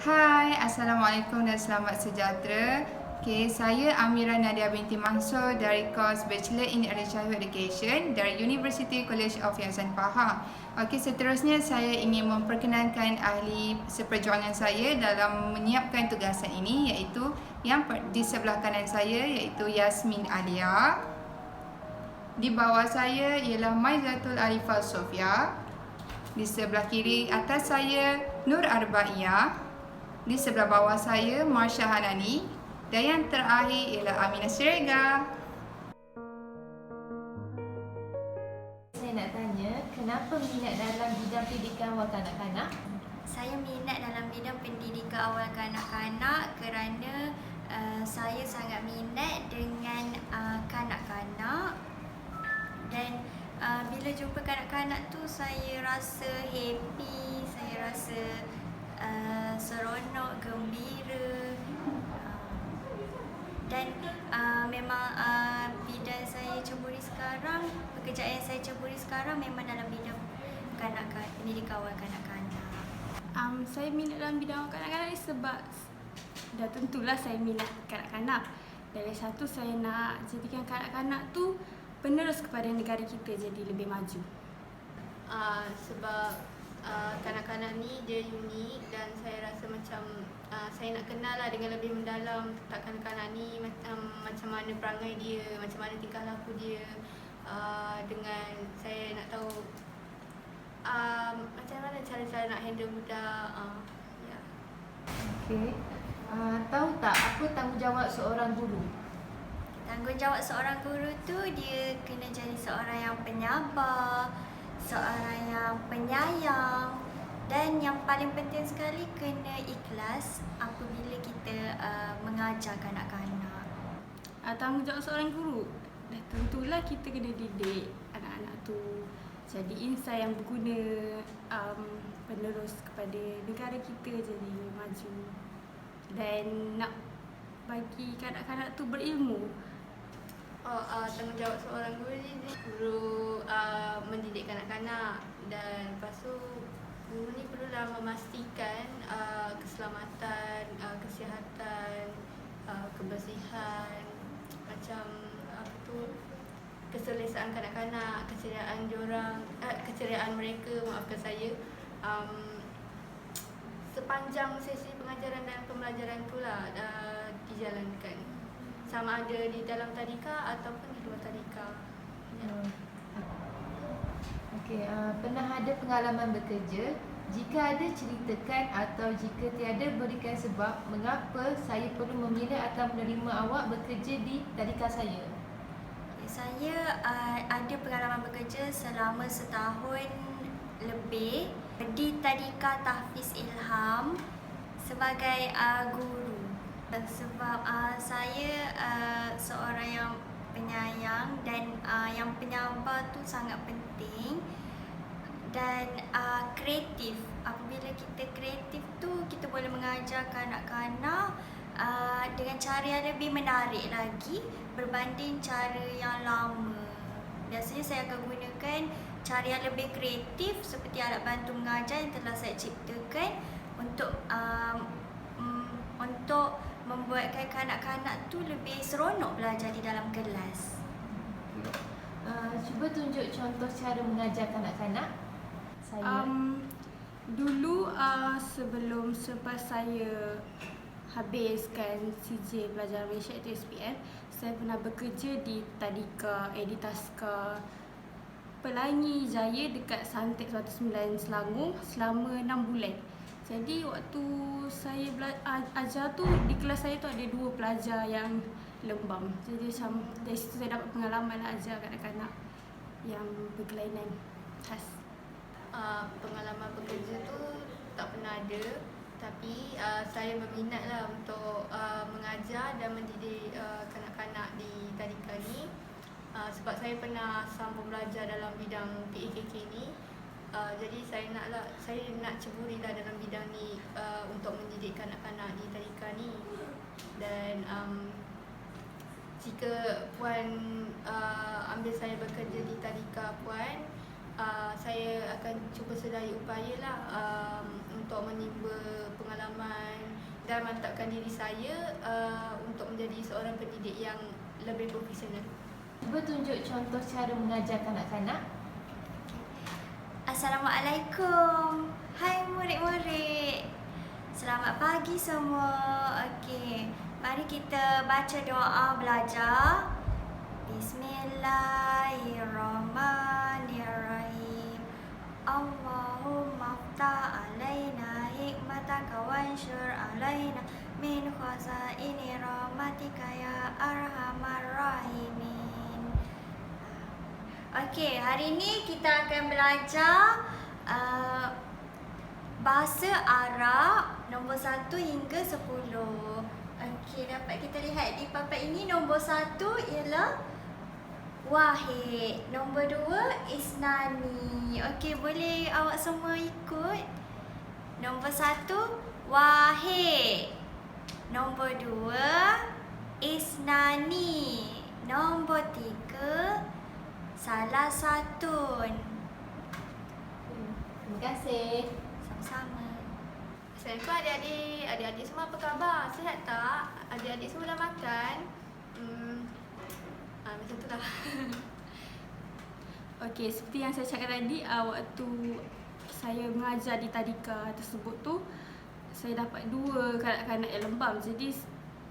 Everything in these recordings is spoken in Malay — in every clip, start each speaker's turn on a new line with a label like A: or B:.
A: Hai, Assalamualaikum dan selamat sejahtera. Saya Amira Nadia binti Mansur dari kos Bachelor in Early Childhood Education dari University College of Yayasan Pahang. Seterusnya saya ingin memperkenalkan ahli seperjuangan saya dalam menyiapkan tugasan ini, iaitu yang di sebelah kanan saya iaitu Yasmin Alia. Di bawah saya ialah Maizatul Arifah Sofia. Di sebelah kiri atas saya Nur Arbaiyah. Di sebelah bawah saya Marsha Hanani. Dan yang terakhir ialah Aminah Sirega.
B: Saya nak tanya, kenapa minat dalam bidang pendidikan awal kanak-kanak?
C: Saya minat dalam bidang pendidikan awal kanak-kanak kerana saya sangat minat dengan kanak-kanak dan bila jumpa kanak-kanak tu saya rasa happy, saya rasa seronok, gembira dan memang bidang saya ceburi sekarang, pekerjaan yang saya ceburi sekarang memang dalam bidang pendidikan awal kanak-kanak.
D: Saya minat dalam bidang kanak-kanak ni sebab dah tentulah saya minat kanak-kanak. Dari satu, saya nak jadikan kanak-kanak tu penerus kepada negara kita jadi lebih maju.
E: Sebab kanak-kanak ni dia unik dan saya rasa macam saya nak kenal lah dengan lebih mendalam tentang kanak-kanak ni, macam mana perangai dia, macam mana tingkah laku dia, dengan saya nak tahu macam mana cara-cara nak handle budak.
B: Tahu tak apa tanggungjawab seorang guru?
C: Tanggungjawab seorang guru tu dia kena jadi seorang yang penyabar, seorang yang penyayang dan yang paling penting sekali kena ikhlas apabila kita mengajar kanak-kanak.
D: Tanggungjawab seorang guru, dah tentulah kita kena didik anak-anak tu jadi insan yang berguna, penerus kepada negara kita jadi maju dan nak bagi kanak-kanak tu berilmu.
E: Tanggungjawab seorang guru ni, guru mendidik kanak-kanak dan lepas tu guru ni perlulah memastikan keselamatan, kesihatan, kebersihan, macam apa tu, keselesaan kanak-kanak, keceriaan diorang, keceriaan mereka, maafkan saya, sepanjang sesi pengajaran dan pembelajaran tu lah dijalankan, sama ada di dalam tadika ataupun di luar tadika.
B: Pernah ada pengalaman bekerja? Jika ada, ceritakan, atau jika tiada, berikan sebab mengapa saya perlu memilih atau menerima awak bekerja di tadika saya.
C: Saya ada pengalaman bekerja selama setahun lebih di Tadika Tahfiz Ilham sebagai guru. Sebab saya seorang yang penyayang dan yang penyabar tu sangat penting dan kreatif. Apabila kita kreatif tu, kita boleh mengajar kanak-kanak dengan cara yang lebih menarik lagi berbanding cara yang lama. Biasanya saya akan gunakan cara yang lebih kreatif seperti alat bantu mengajar yang telah saya ciptakan untuk membuatkan kanak-kanak tu lebih seronok belajar di dalam kelas.
B: Cuba tunjuk contoh cara mengajar kanak-kanak saya.
D: Dulu sebelum selepas saya habiskan CJ Pelajaran Malaysia atau SPM, saya pernah bekerja di Tadika Editaska Pelangi Jaya dekat Santik 109 Selangor selama 6 bulan. Jadi waktu saya ajar tu, di kelas saya tu ada 2 pelajar yang lembam. Jadi macam dari situ saya dapat pengalaman ajar kanak-kanak yang berkelainan khas.
E: Pengalaman bekerja tu tak pernah ada, tapi saya berminat lah untuk mengajar dan mendidik kanak-kanak di tadika ni, sebab saya pernah sambung belajar dalam bidang PAKK ni. Jadi saya nak ceburi lah dalam bidang ni untuk mendidik kanak-kanak di tadika ni. Dan jika Puan ambil saya bekerja di tadika Puan, saya akan cuba sedaya upaya lah untuk menimba pengalaman dan mantapkan diri saya untuk menjadi seorang pendidik yang lebih profesional.
B: Cuba tunjuk contoh cara mengajar kanak-kanak.
C: Assalamualaikum. Hai murid-murid. Selamat pagi semua. Okey, mari kita baca doa belajar. Bismillahirrahmanirrahim. Allahumma ftah alaina hikmataka wanshur alaina min khazaini rahmatika ya arhamar rahimin. Okey, hari ini kita akan belajar bahasa Arab nombor 1 hingga 10. Okey, dapat kita lihat di papan ini. Nombor 1 ialah wahid. Nombor 2 isnani. Okey, boleh awak semua ikut. Nombor 1 wahid. Nombor 2 isnani. Nombor 3 salah satun.
B: Terima kasih.
C: Sama-sama.
E: Assalamualaikum adik-adik. Adik-adik semua apa khabar? Sihat tak? Adik-adik semua dah makan? Macam tu lah.
D: Okey, seperti yang saya cakap tadi, waktu saya mengajar di tadika tersebut tu, saya dapat 2 kanak-kanak yang lembam. Jadi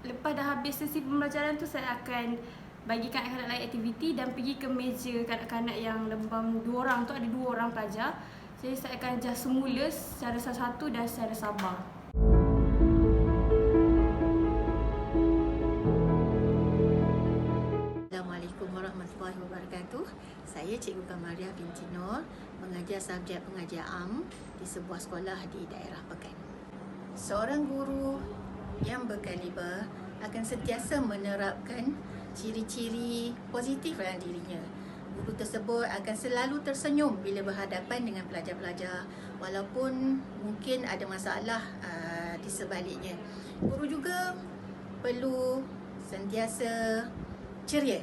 D: lepas dah habis sesi pembelajaran tu, saya akan bagi kanak-kanak lain aktiviti dan pergi ke meja kanak-kanak yang lembam 2 orang tu, ada 2 orang pelajar. Jadi saya akan ajar semula secara satu-satu dan secara sabar.
F: Assalamualaikum warahmatullahi wabarakatuh. Saya Cikgu Kamaria binti Nur, mengajar subjek pengajian am di sebuah sekolah di daerah Pekan. Seorang guru yang berkaliber akan sentiasa menerapkan ciri-ciri positif dalam dirinya. Guru tersebut akan selalu tersenyum bila berhadapan dengan pelajar-pelajar walaupun mungkin ada masalah di sebaliknya. Guru juga perlu sentiasa ceria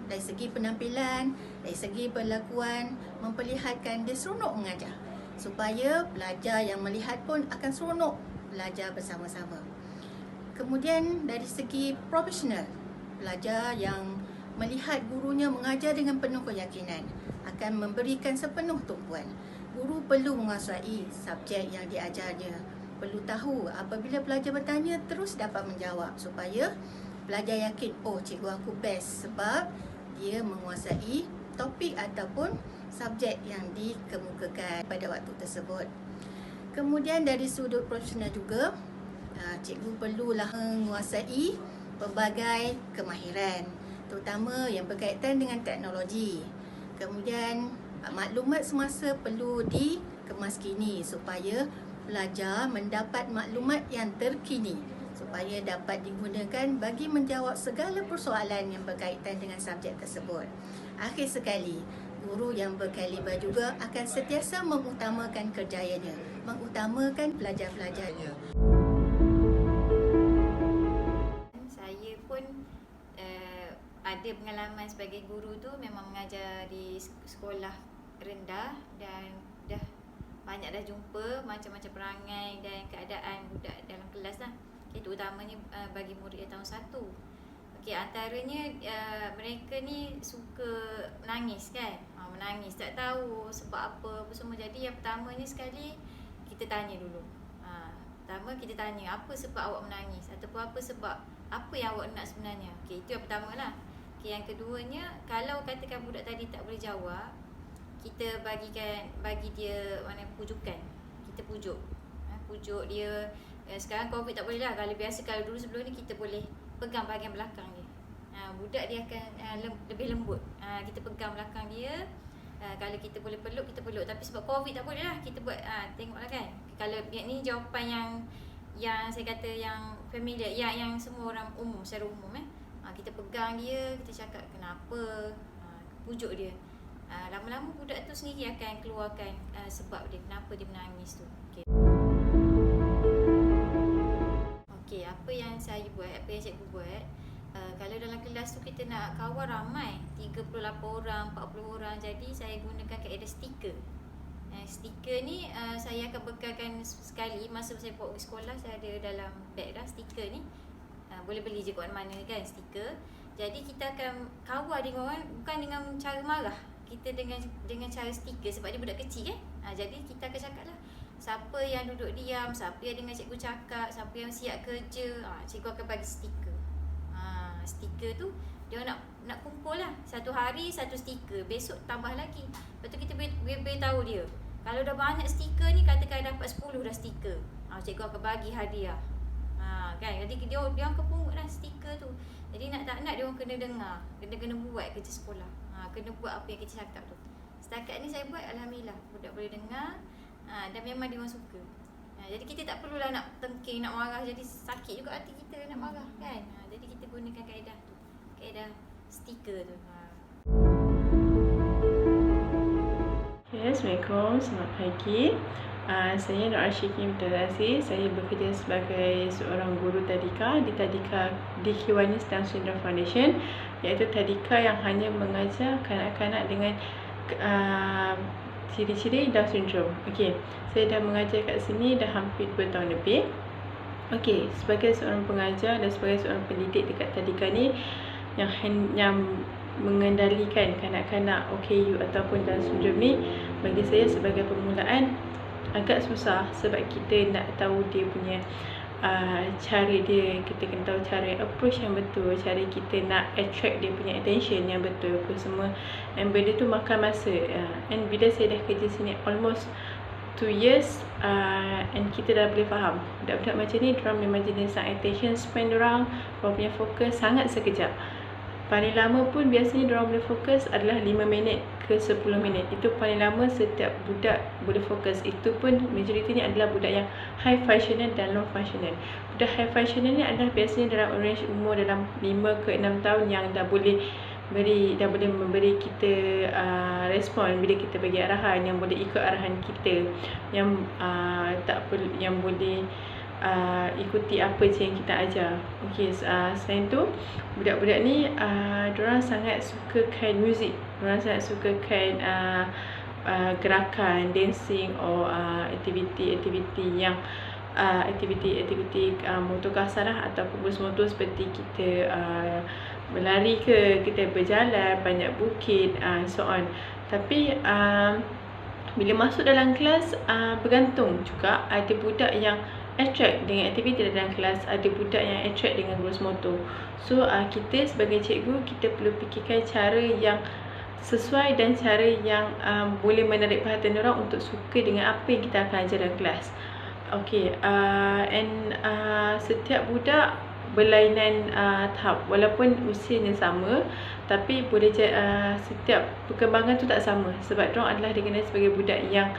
F: dari segi penampilan, dari segi perlakuan, memperlihatkan dia seronok mengajar supaya pelajar yang melihat pun akan seronok belajar bersama-sama. Kemudian dari segi profesional, pelajar yang melihat gurunya mengajar dengan penuh keyakinan akan memberikan sepenuh tumpuan. Guru perlu menguasai subjek yang diajarnya, perlu tahu apabila pelajar bertanya terus dapat menjawab supaya pelajar yakin, oh cikgu aku best sebab dia menguasai topik ataupun subjek yang dikemukakan pada waktu tersebut. Kemudian dari sudut profesional juga, cikgu perlulah menguasai pelbagai kemahiran, terutama yang berkaitan dengan teknologi. Kemudian maklumat semasa perlu dikemaskini supaya pelajar mendapat maklumat yang terkini supaya dapat digunakan bagi menjawab segala persoalan yang berkaitan dengan subjek tersebut. Akhir sekali, guru yang berkaliber juga akan sentiasa mengutamakan kerjayanya, mengutamakan pelajar-pelajarnya.
G: Saya pun ada pengalaman sebagai guru tu, memang mengajar di sekolah rendah dan dah banyak dah jumpa macam-macam perangai dan keadaan budak dalam kelas lah. Itu utamanya bagi murid yang tahun 1. Okey, antaranya mereka ni suka menangis kan. Menangis, tak tahu sebab apa semua. Jadi yang pertamanya sekali kita tanya dulu. Pertama kita tanya apa sebab awak menangis ataupun apa sebab apa yang awak nak sebenarnya. Okey, itu yang pertamalah. Okey, yang keduanya, kalau katakan budak tadi tak boleh jawab, kita bagi dia pujukan. Kita pujuk. Pujuk dia. Sekarang COVID tak boleh lah. Kalau biasa, kalau dulu sebelum ni kita boleh pegang bahagian belakang dia. Budak dia akan lebih lembut. Kita pegang belakang dia. Kalau kita boleh peluk, kita peluk. Tapi sebab COVID tak boleh lah. Kita buat, tengoklah kan. Kalau ni jawapan yang saya kata yang familiar, yang semua orang umum, secara umum kita pegang dia, kita cakap kenapa, pujuk dia. Lama-lama budak tu sendiri akan keluarkan sebab dia, kenapa dia menangis tu. Okey, apa yang saya buat, apa yang cikgu buat, kalau dalam kelas tu kita nak kawal ramai, 38 orang, 40 orang, jadi saya gunakan kaedah stiker. stiker ni saya akan bekalkan sekali masa saya bawa pergi sekolah. Saya ada dalam beg dah stiker ni. Boleh beli je kat mana kan stiker. Jadi kita akan kawal dengan orang bukan dengan cara marah. Kita dengan cara stiker sebab dia budak kecil kan. Jadi kita akan cakap lah, siapa yang duduk diam, siapa yang dengar cikgu cakap, siapa yang siap kerja, cikgu akan bagi stiker. Stiker tu dia nak kumpul lah. Satu hari satu stiker, besok tambah lagi. Lepas tu kita boleh tahu dia. Kalau dah banyak stiker ni, katakan dapat 10 dah stiker, cikgu akan bagi hadiah. Kan? Jadi dia orang kepungut lah stiker tu. Jadi nak tak nak dia orang kena dengar, kena buat kerja sekolah. Kena buat apa yang kita cakap tu. Setakat ni saya buat, alhamdulillah budak boleh dengar, dan memang dia orang suka. Jadi kita tak perlulah nak tengking, nak marah, jadi sakit juga hati kita nak marah kan. Jadi kita gunakan kaedah tu, kaedah stiker tu.
H: Okay, Assalamualaikum, selamat pagi. Saya Nur Ashiki Mutazasi. Saya bekerja sebagai seorang guru tadika di Kiwanis Down Syndrome Foundation, iaitu tadika yang hanya mengajar kanak-kanak dengan ciri-ciri Down Syndrome. Okey, saya dah mengajar kat sini dah hampir 2 tahun lebih. Okey, sebagai seorang pengajar dan sebagai seorang pendidik dekat tadika ni yang mengendalikan kanak-kanak OKU ataupun Down Syndrome ni, bagi saya sebagai permulaan agak susah sebab kita nak tahu dia punya cara dia, kita kena tahu cara approach yang betul, cara kita nak attract dia punya attention yang betul, apa semua. And benda tu makan masa. And bila saya dah kerja sini almost 2 years, and kita dah boleh faham budak-budak macam ni, diorang memang jenis attention span diorang punya fokus sangat sekejap. Paling lama pun biasanya diorang boleh fokus adalah 5 minit ke 10 minit. Itu paling lama setiap budak boleh fokus. Itu pun majoritinya adalah budak yang high functional dan low functional. Budak high functional ni adalah biasanya dalam range umur dalam 5 ke 6 tahun yang dah boleh memberi kita respon bila kita bagi arahan, yang boleh ikut arahan kita, yang yang boleh ikuti apa je yang kita ajar. Okey, selain tu budak-budak ni diorang sangat sukakan muzik, diorang sangat sukakan gerakan, dancing or aktiviti yang aktiviti motor kasar lah, ataupun bus motor seperti kita berlari ke, kita berjalan, banyak bukit, so on. Tapi bila masuk dalam kelas, bergantung juga. Ada budak yang attract dengan aktiviti dalam kelas, ada budak yang attract dengan growth motor. So kita sebagai cikgu, kita perlu fikirkan cara yang sesuai dan cara yang boleh menarik perhatian orang untuk suka dengan apa yang kita akan ajar dalam kelas. Okay, and setiap budak berlainan tahap, walaupun usianya sama, tapi boleh setiap perkembangan tu tak sama, sebab diorang adalah dikenal sebagai budak yang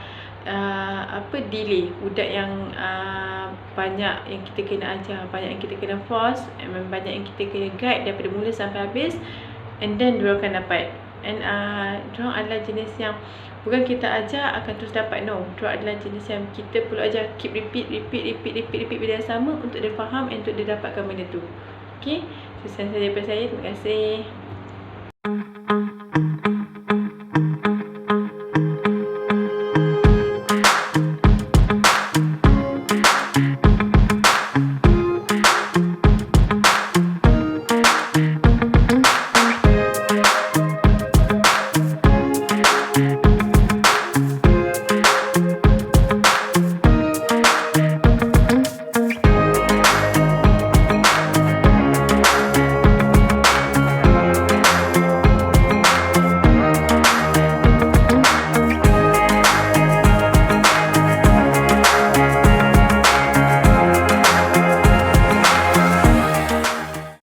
H: delay, budak yang banyak yang kita kena ajar, banyak yang kita kena force, banyak yang kita kena guide daripada mula sampai habis, and then diorang akan dapat. And diorang adalah jenis yang bukan kita ajar akan terus dapat, no. Diorang adalah jenis yang kita perlu ajar, keep repeat benda yang sama untuk dia faham and untuk dia dapatkan benda tu. Okay, sekian saja daripada saya. Terima kasih.